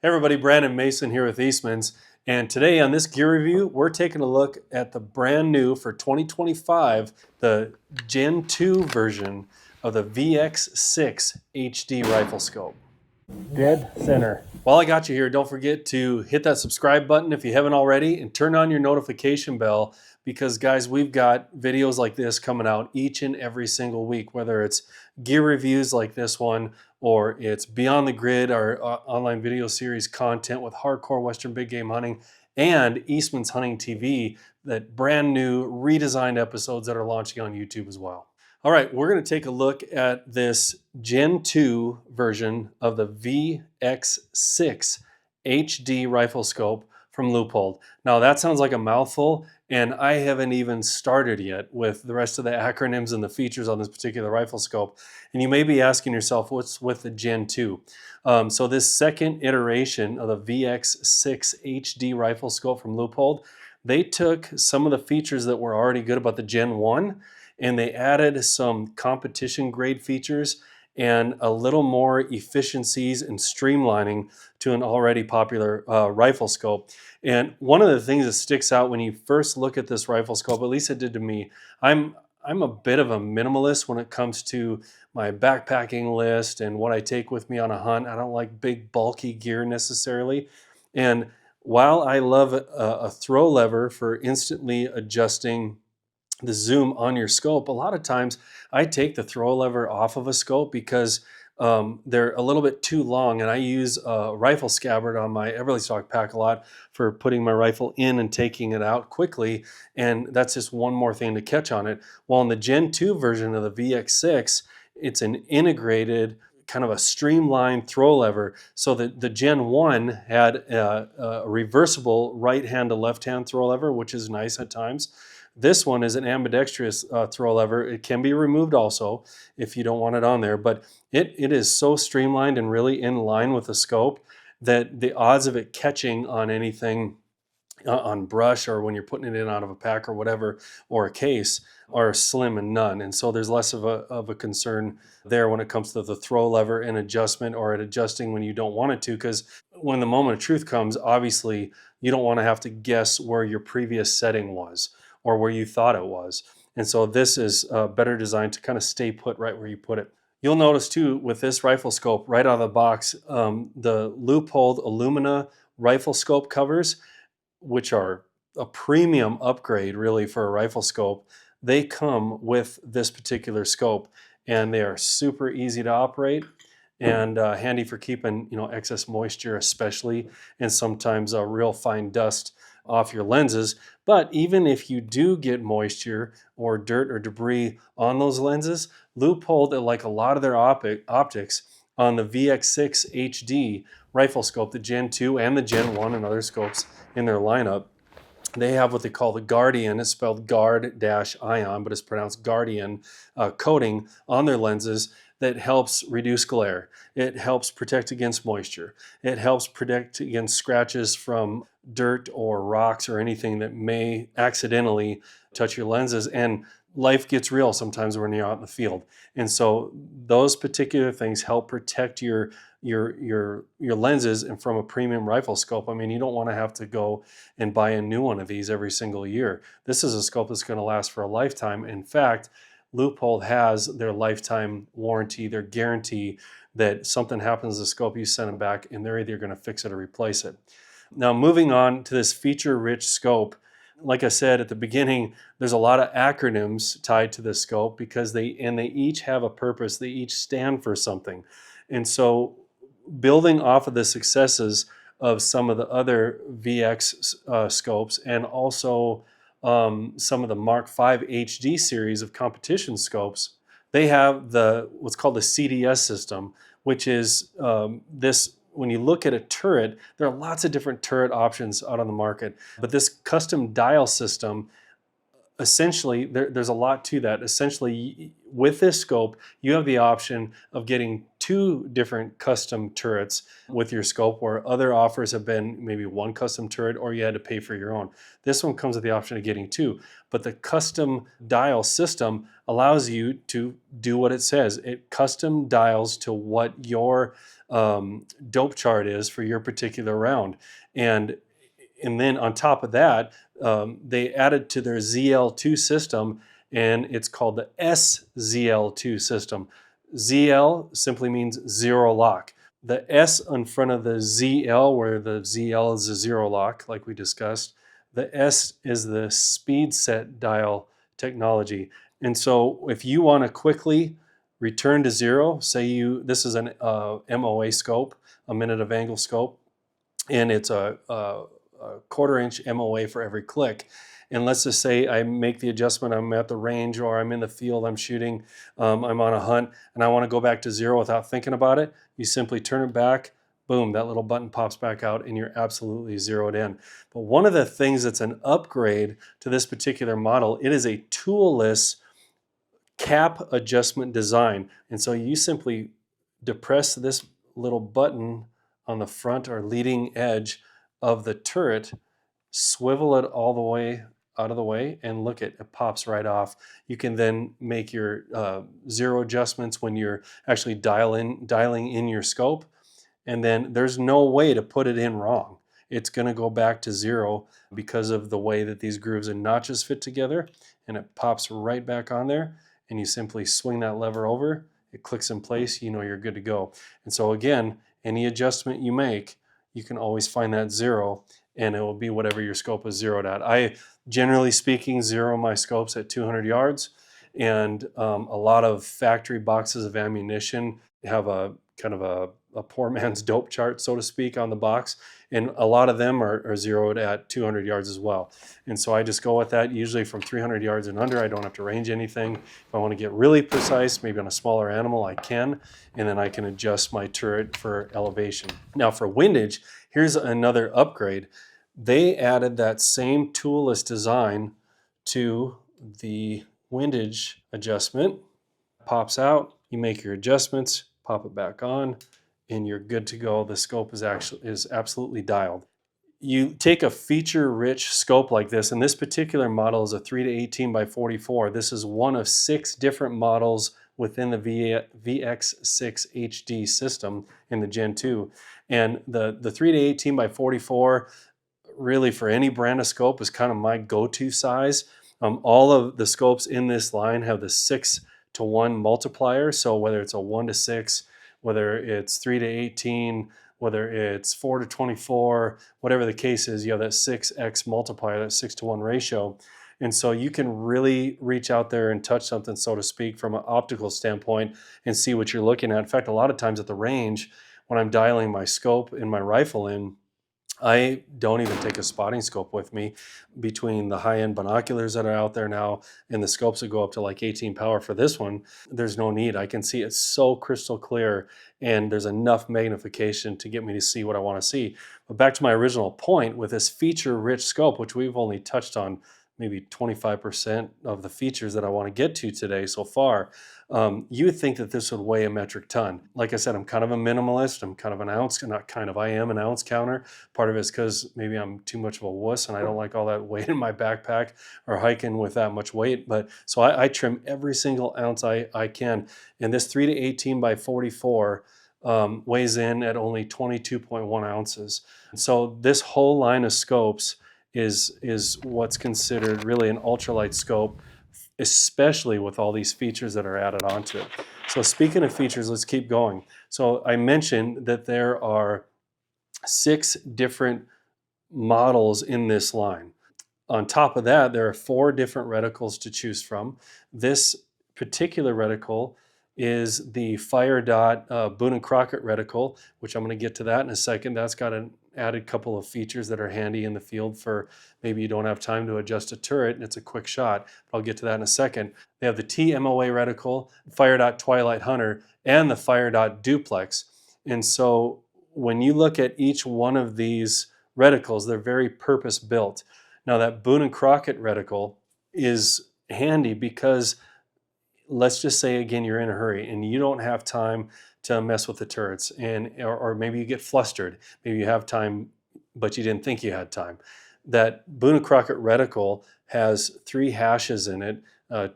Hey everybody, Brandon Mason here with Eastmans, and today on this gear review, we're taking a look at the brand new for 2025, the Gen 2 version of the VX-6 HD rifle scope. Dead center. While I got you here, don't forget to hit that subscribe button if you haven't already and turn on your notification bell because guys, we've got videos like this coming out each and every single week, whether it's gear reviews like this one or it's Beyond the Grid, our online video series content with hardcore Western big game hunting, and Eastman's Hunting TV, that brand new redesigned episodes that are launching on YouTube as well. All right, we're going to take a look at this Gen 2 version of the VX-6 HD rifle scope from Leupold. Now that sounds like a mouthful, and I haven't even started yet with the rest of the acronyms and the features on this particular rifle scope. And you may be asking yourself, what's with the Gen 2? So this second iteration of the VX-6 HD rifle scope from Leupold, they took some of the features that were already good about the Gen 1 and they added some competition grade features and a little more efficiencies and streamlining to an already popular rifle scope. And one of the things that sticks out when you first look at this rifle scope, at least it did to me, I'm a bit of a minimalist when it comes to my backpacking list and what I take with me on a hunt. I don't like big bulky gear necessarily. And while I love a throw lever for instantly adjusting the zoom on your scope, a lot of times I take the throw lever off of a scope because they're a little bit too long, and I use a rifle scabbard on my Everlystock pack a lot for putting my rifle in and taking it out quickly, and that's just one more thing to catch on it. While in the Gen 2 version of the VX6, it's an integrated kind of a streamlined throw lever. So the Gen 1 had a reversible right hand to left hand throw lever, which is nice at times. This one is an ambidextrous throw lever. It can be removed also if you don't want it on there, but it is so streamlined and really in line with the scope that the odds of it catching on anything on brush or when you're putting it in out of a pack or whatever, or a case, are slim and none. And so there's less of a concern there when it comes to the throw lever and adjustment, or at adjusting when you don't want it to, because when the moment of truth comes, obviously you don't want to have to guess where your previous setting was or where you thought it was. And so this is better designed to kind of stay put right where you put it. You'll notice too with this rifle scope right out of the box, the Leupold Illumina rifle scope covers, which are a premium upgrade really for a rifle scope, they come with this particular scope, and they are super easy to operate and handy for keeping excess moisture especially, and sometimes real fine dust off your lenses. But even if you do get moisture or dirt or debris on those lenses, Leupold, like a lot of their optics on the VX6 HD rifle scope, the Gen 2 and the Gen 1 and other scopes in their lineup, they have what they call the Guardian. It's spelled guard-ion, but it's pronounced Guardian coating on their lenses that helps reduce glare. It helps protect against moisture. It helps protect against scratches from dirt or rocks or anything that may accidentally touch your lenses. And life gets real sometimes when you're out in the field. And so those particular things help protect your lenses, and from a premium rifle scope, I mean, you don't want to have to go and buy a new one of these every single year. This is a scope that's going to last for a lifetime. In fact, Leupold has their lifetime warranty, their guarantee that something happens to the scope, you send them back and they're either going to fix it or replace it. Now, moving on to this feature-rich scope, like I said at the beginning, there's a lot of acronyms tied to this scope because they each have a purpose. They each stand for something. And so building off of the successes of some of the other VX scopes, and also some of the Mark V HD series of competition scopes, they have what's called the CDS system, which is this. When you look at a turret, there are lots of different turret options out on the market, but this custom dial system essentially, there's a lot to that. Essentially, with this scope, you have the option of getting 2 different custom turrets with your scope, where other offers have been maybe 1 custom turret or you had to pay for your own. This one comes with the option of getting 2, but the custom dial system allows you to do what it says. It custom dials to what your dope chart is for your particular round. And then on top of that, they added to their ZL2 system, and it's called the SZL2 system. ZL simply means zero lock. The S in front of the ZL, where the ZL is a zero lock, like we discussed, the S is the speed set dial technology. And so if you want to quickly return to zero, this is an MOA scope, a minute of angle scope, and it's a 1/4 inch MOA for every click. And let's just say I make the adjustment, I'm at the range or I'm in the field, I'm shooting, I'm on a hunt, and I want to go back to zero without thinking about it. You simply turn it back, boom, that little button pops back out and you're absolutely zeroed in. But one of the things that's an upgrade to this particular model, it is a toolless cap adjustment design. And so you simply depress this little button on the front or leading edge of the turret, swivel it all the way out of the way, and look, it pops right off. You can then make your zero adjustments when you're actually dialing in your scope, and then there's no way to put it in wrong. It's going to go back to zero because of the way that these grooves and notches fit together, and it pops right back on there, and you simply swing that lever over, it clicks in place, you know you're good to go. And so again, any adjustment you make, you can always find that zero, and it will be whatever your scope is zeroed at. I, generally speaking, zero my scopes at 200 yards, and a lot of factory boxes of ammunition have a kind of a poor man's dope chart, so to speak, on the box, and a lot of them are zeroed at 200 yards as well. And so I just go with that, usually from 300 yards and under. I don't have to range anything. If I want to get really precise, maybe on a smaller animal, I can, and then I can adjust my turret for elevation. Now for windage, here's another upgrade. They added that same toolless design to the windage adjustment. Pops out, you make your adjustments, pop it back on, and you're good to go. The scope is absolutely dialed. You take a feature-rich scope like this, and this particular model is a 3-18 by 44. This is one of 6 different models within the VX-6HD system in the Gen 2. And the 3-18 by 44, really for any brand of scope, is kind of my go-to size. All of the scopes in this line have the 6-to-1 multiplier. So whether it's a 1-to-6, whether it's 3-18, whether it's 4-to-24, whatever the case is, you have that 6x multiplier, that 6-to-1 ratio. And so you can really reach out there and touch something, so to speak, from an optical standpoint and see what you're looking at. In fact, a lot of times at the range, when I'm dialing my scope and my rifle in, I don't even take a spotting scope with me. Between the high-end binoculars that are out there now and the scopes that go up to like 18 power for this one, there's no need. I can see it so crystal clear, and there's enough magnification to get me to see what I want to see. But back to my original point, with this feature-rich scope, which we've only touched on maybe 25% of the features that I want to get to today so far, you would think that this would weigh a metric ton. Like I said, I'm kind of a minimalist. I'm kind of an ounce, not kind of, I am an ounce counter. Part of it is because maybe I'm too much of a wuss and I don't like all that weight in my backpack or hiking with that much weight. But so I trim every single ounce I can. And this 3-18 by 44 weighs in at only 22.1 ounces. So this whole line of scopes is what's considered really an ultralight scope, especially with all these features that are added onto it. So speaking of features, let's keep going. So I mentioned that there are 6 different models in this line. On top of that, there are 4 different reticles to choose from. This particular reticle is the Fire Dot Boone and Crockett reticle, which I'm going to get to that in a second. That's got an added couple of features that are handy in the field for maybe you don't have time to adjust a turret and it's a quick shot. But I'll get to that in a second. They have the TMOA reticle, Fire Dot Twilight Hunter, and the Fire Dot Duplex. And so when you look at each one of these reticles, they're very purpose built. Now that Boone and Crockett reticle is handy because let's just say again you're in a hurry and you don't have time to mess with the turrets, and or maybe you get flustered, maybe you have time but you didn't think you had time. That Boone and Crockett reticle has 3 hashes in it,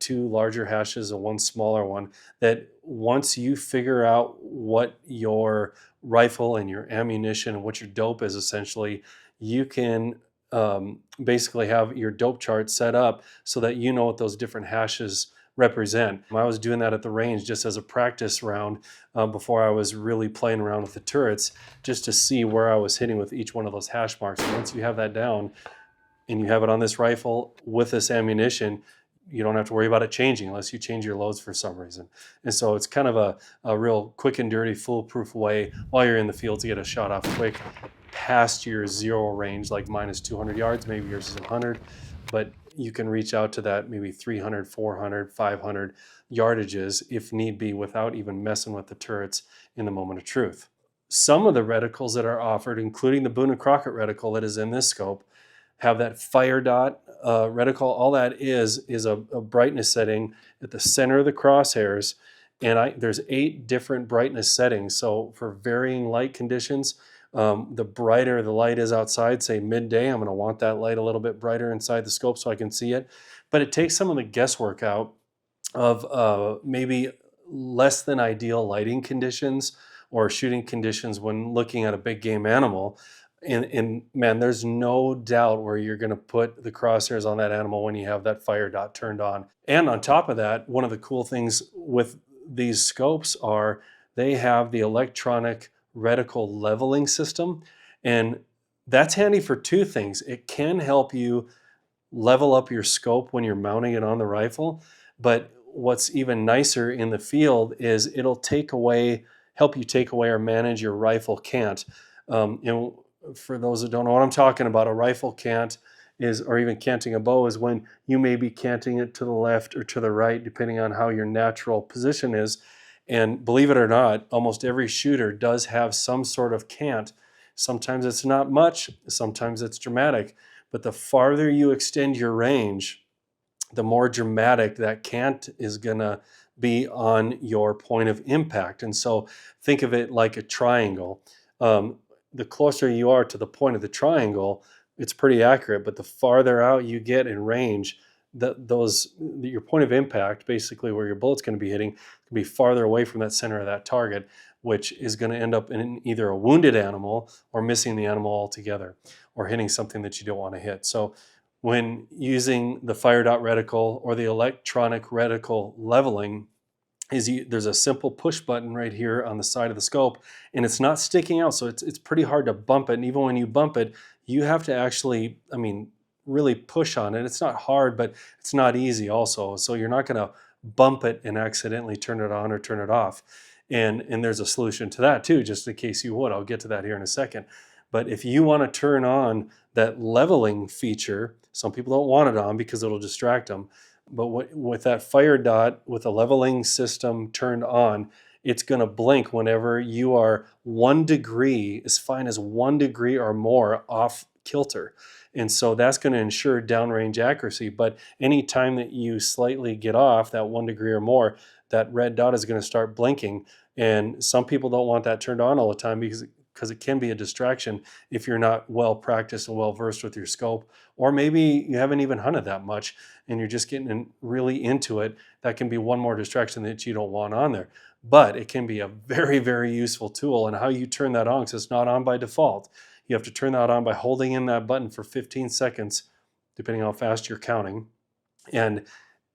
2 larger hashes and 1 smaller one, that once you figure out what your rifle and your ammunition and what your dope is, essentially you can basically have your dope chart set up so that you know what those different hashes represent. I was doing that at the range just as a practice round before I was really playing around with the turrets, just to see where I was hitting with each one of those hash marks. And once you have that down and you have it on this rifle with this ammunition, you don't have to worry about it changing unless you change your loads for some reason. And so it's kind of a real quick and dirty, foolproof way while you're in the field to get a shot off quick past your zero range, like minus 200 yards, maybe yours is 100, but you can reach out to that maybe 300, 400, 500 yardages if need be without even messing with the turrets in the moment of truth. Some of the reticles that are offered, including the Boone and Crockett reticle that is in this scope, have that fire dot reticle. All that is a brightness setting at the center of the crosshairs, and there's 8 different brightness settings. So for varying light conditions, the brighter the light is outside, say midday, I'm going to want that light a little bit brighter inside the scope so I can see it. But it takes some of the guesswork out of maybe less than ideal lighting conditions or shooting conditions when looking at a big game animal. And man, there's no doubt where you're going to put the crosshairs on that animal when you have that fire dot turned on. And on top of that, one of the cool things with these scopes are they have the electronic reticle leveling system. And that's handy for 2 things. It can help you level up your scope when you're mounting it on the rifle. But what's even nicer in the field is it'll help you take away or manage your rifle cant. For those that don't know what I'm talking about, a rifle cant is, or even canting a bow, is when you may be canting it to the left or to the right, depending on how your natural position is. And believe it or not, almost every shooter does have some sort of cant. Sometimes it's not much, sometimes it's dramatic, but the farther you extend your range, the more dramatic that cant is gonna be on your point of impact. And so think of it like a triangle. The closer you are to the point of the triangle, it's pretty accurate, but the farther out you get in range, your point of impact, basically where your bullet's going to be hitting, can be farther away from that center of that target, which is going to end up in either a wounded animal or missing the animal altogether, or hitting something that you don't want to hit. So when using the fire dot reticle or the electronic reticle leveling, there's a simple push button right here on the side of the scope, and it's not sticking out, so it's pretty hard to bump it. And even when you bump it, you have to actually, really push on it. It's not hard, but it's not easy also. So you're not going to bump it and accidentally turn it on or turn it off. And there's a solution to that too, just in case you would. I'll get to that here in a second. But if you want to turn on that leveling feature, some people don't want it on because it'll distract them. But with that fire dot, with the leveling system turned on, it's going to blink whenever you are 1 degree, as fine as 1 degree or more off kilter. And so that's going to ensure downrange accuracy. But anytime that you slightly get off that 1 degree or more, that red dot is going to start blinking. And some people don't want that turned on all the time because it can be a distraction if you're not well practiced and well versed with your scope, or maybe you haven't even hunted that much and you're just getting really into it. That can be one more distraction that you don't want on there. But it can be a very, very useful tool. And how you turn that on, because it's not on by default, you have to turn that on by holding in that button for 15 seconds, depending on how fast you're counting. And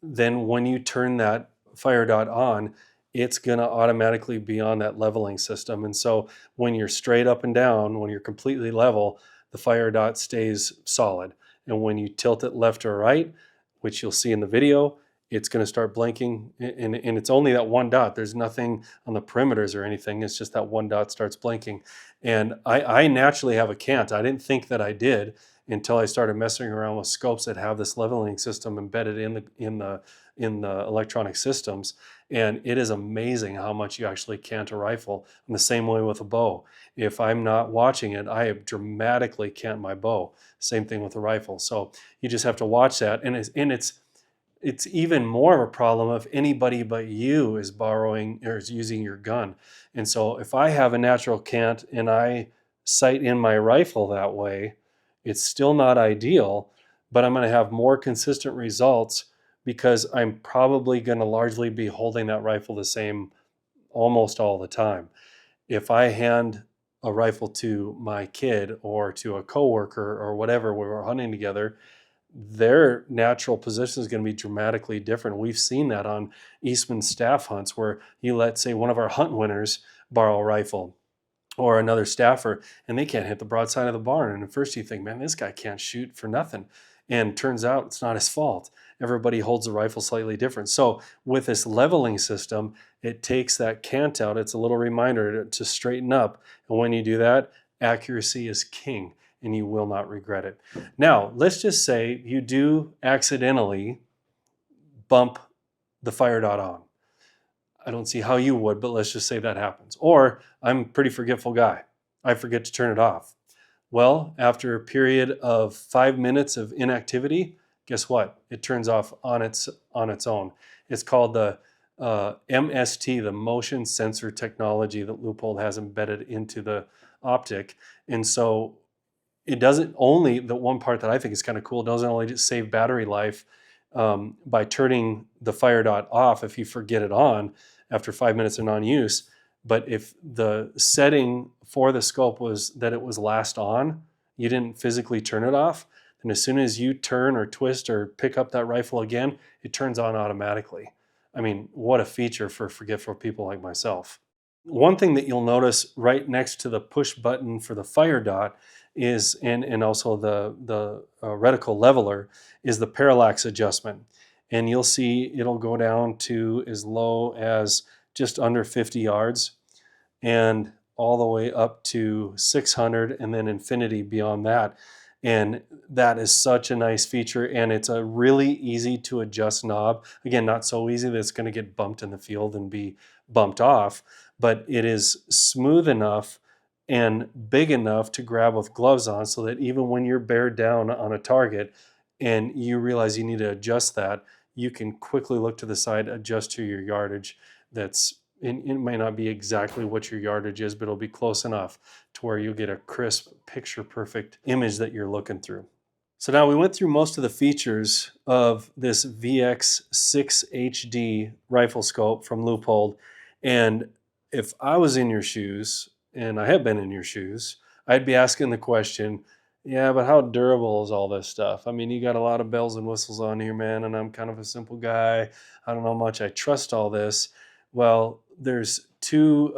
then when you turn that fire dot on, it's going to automatically be on that leveling system. And so when you're straight up and down, when you're completely level, the fire dot stays solid. And when you tilt it left or right, which you'll see in the video, it's going to start blinking. And it's only that 1 dot. There's nothing on the perimeters or anything. It's just that 1 dot starts blinking. And I naturally have a cant. I didn't think that I did. until I started messing around with scopes that have this leveling system embedded in the electronic systems. And it is amazing how much you actually cant a rifle. And the same way with a bow. If I'm not watching it, I dramatically cant my bow. Same thing with a rifle. So you just have to watch that. And it's even more of a problem if anybody but you is borrowing or is using your gun. And so if I have a natural cant and I sight in my rifle that way, it's still not ideal, but I'm going to have more consistent results because I'm probably going to largely be holding that rifle the same almost all the time. If I hand a rifle to my kid or to a coworker or whatever, when we're hunting together, their natural position is going to be dramatically different. We've seen that on Eastman staff hunts where you let, say, one of our hunt winners borrow a rifle or another staffer, and they can't hit the broadside of the barn. And at first you think, man, this guy can't shoot for nothing. And turns out it's not his fault. Everybody holds the rifle slightly different. So with this leveling system, it takes that cant out. It's a little reminder to straighten up. And when you do that, accuracy is king, and you will not regret it. Now, let's just say you do accidentally bump the fire dot on. I don't see how you would, but let's just say that happens. Or I'm a pretty forgetful guy. I forget to turn it off. Well, after a period of 5 minutes of inactivity, guess what? It turns off on its own. It's called the MST, the motion sensor technology that Leupold has embedded into the optic. And so it doesn't only, the one part that I think is kind of cool, it doesn't only just save battery life by turning the fire dot off if you forget it on after 5 minutes of non-use, but if the setting for the scope was that it was last on, you didn't physically turn it off, then as soon as you turn or twist or pick up that rifle again, it turns on automatically. I mean, what a feature for forgetful people like myself. One thing that you'll notice right next to the push button for the fire dot is, and also the reticle leveler, is the parallax adjustment. And you'll see it'll go down to as low as just under 50 yards and all the way up to 600 and then infinity beyond that. And that is such a nice feature, and it's a really easy to adjust knob. Again, not so easy that it's going to get bumped in the field and be bumped off, but it is smooth enough and big enough to grab with gloves on so that even when you're bared down on a target and you realize you need to adjust that, you can quickly look to the side, adjust to your yardage. It may not be exactly what your yardage is, but it'll be close enough to where you'll get a crisp, picture-perfect image that you're looking through. So now we went through most of the features of this VX-6HD rifle scope from Leupold, and if I was in your shoes, and I have been in your shoes, I'd be asking the question, yeah, but how durable is all this stuff? I mean, you got a lot of bells and whistles on here, man, and I'm kind of a simple guy. I don't know how much I trust all this. Well, there's two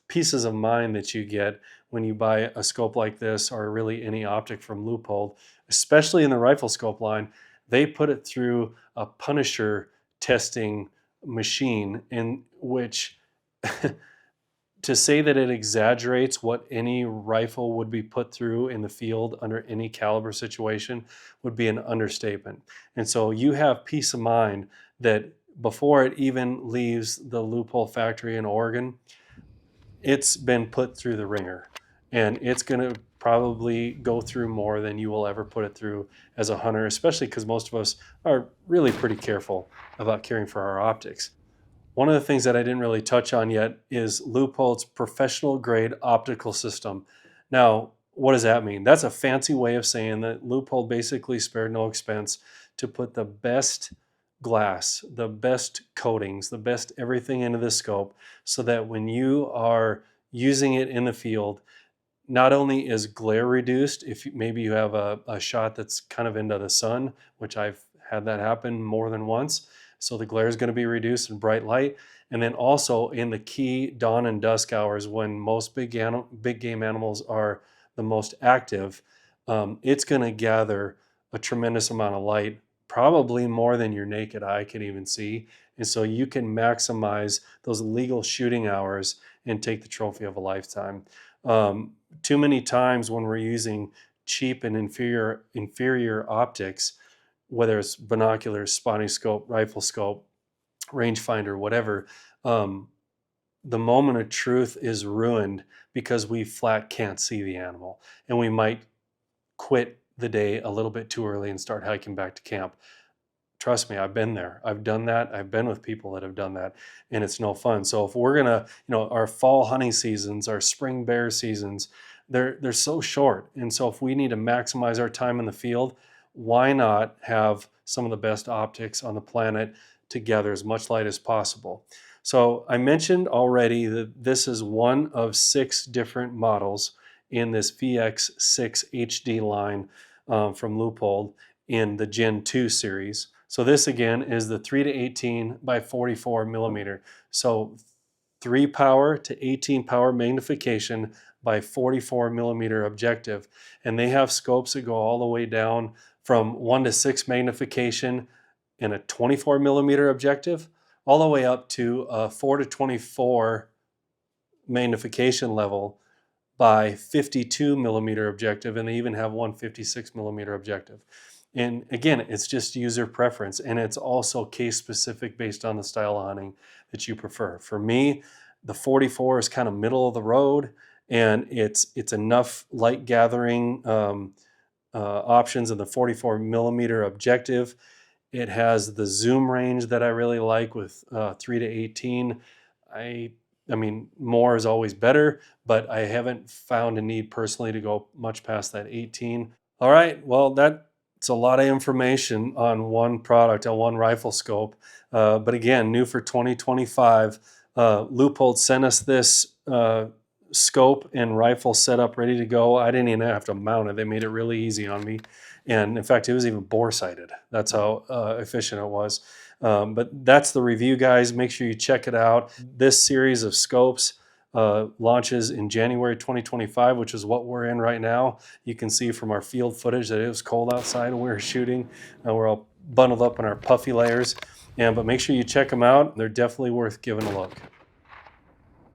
pieces of mind that you get when you buy a scope like this, or really any optic from Leupold, especially in the rifle scope line. They put it through a Punisher testing machine in which to say that it exaggerates what any rifle would be put through in the field under any caliber situation would be an understatement. And so you have peace of mind that before it even leaves the Leupold factory in Oregon, it's been put through the ringer, and it's going to probably go through more than you will ever put it through as a hunter, especially because most of us are really pretty careful about caring for our optics. One of the things that I didn't really touch on yet is Leupold's professional grade optical system. Now, what does that mean? That's a fancy way of saying that Leupold basically spared no expense to put the best glass, the best coatings, the best everything into the scope so that when you are using it in the field, not only is glare reduced, if maybe you have a shot that's kind of into the sun, which I've had that happen more than once, so the glare is going to be reduced in bright light. And then also in the key dawn and dusk hours when most big game animals are the most active, it's going to gather a tremendous amount of light, probably more than your naked eye can even see. And so you can maximize those legal shooting hours and take the trophy of a lifetime. Too many times when we're using cheap and inferior optics, whether it's binoculars, spotting scope, rifle scope, rangefinder, whatever, the moment of truth is ruined because we flat can't see the animal, and we might quit the day a little bit too early and start hiking back to camp. Trust me, I've been there. I've done that. I've been with people that have done that, and it's no fun. So if we're gonna, our fall hunting seasons, our spring bear seasons, they're so short. And so if we need to maximize our time in the field, why not have some of the best optics on the planet to gather as much light as possible? So I mentioned already that this is one of 6 different models in this VX-6HD line from Leupold in the Gen 2 series. So this again is the 3 to 18 by 44 millimeter. So 3 power to 18 power magnification by 44 millimeter objective. And they have scopes that go all the way down from 1 to 6 magnification in a 24 millimeter objective, all the way up to a 4 to 24 magnification level by 52 millimeter objective, and they even have one 56 millimeter objective. And again, it's just user preference, and it's also case specific based on the style of hunting that you prefer. For me, the 44 is kind of middle of the road, and it's enough light gathering options in the 44 millimeter objective. It has the zoom range that I really like with 3 to 18. I mean, more is always better, but I haven't found a need personally to go much past that 18. All right, well, that's a lot of information on one product, on one rifle scope. But again, new for 2025. Leupold sent us this scope and rifle setup ready to go. I didn't even have to mount it. They made it really easy on me. And in fact, it was even bore sighted. That's how efficient it was. But that's the review, guys. Make sure you check it out. This series of scopes launches in January 2025, which is what we're in right now. You can see from our field footage that it was cold outside when we were shooting. We're all bundled up in our puffy layers. But make sure you check them out. They're definitely worth giving a look.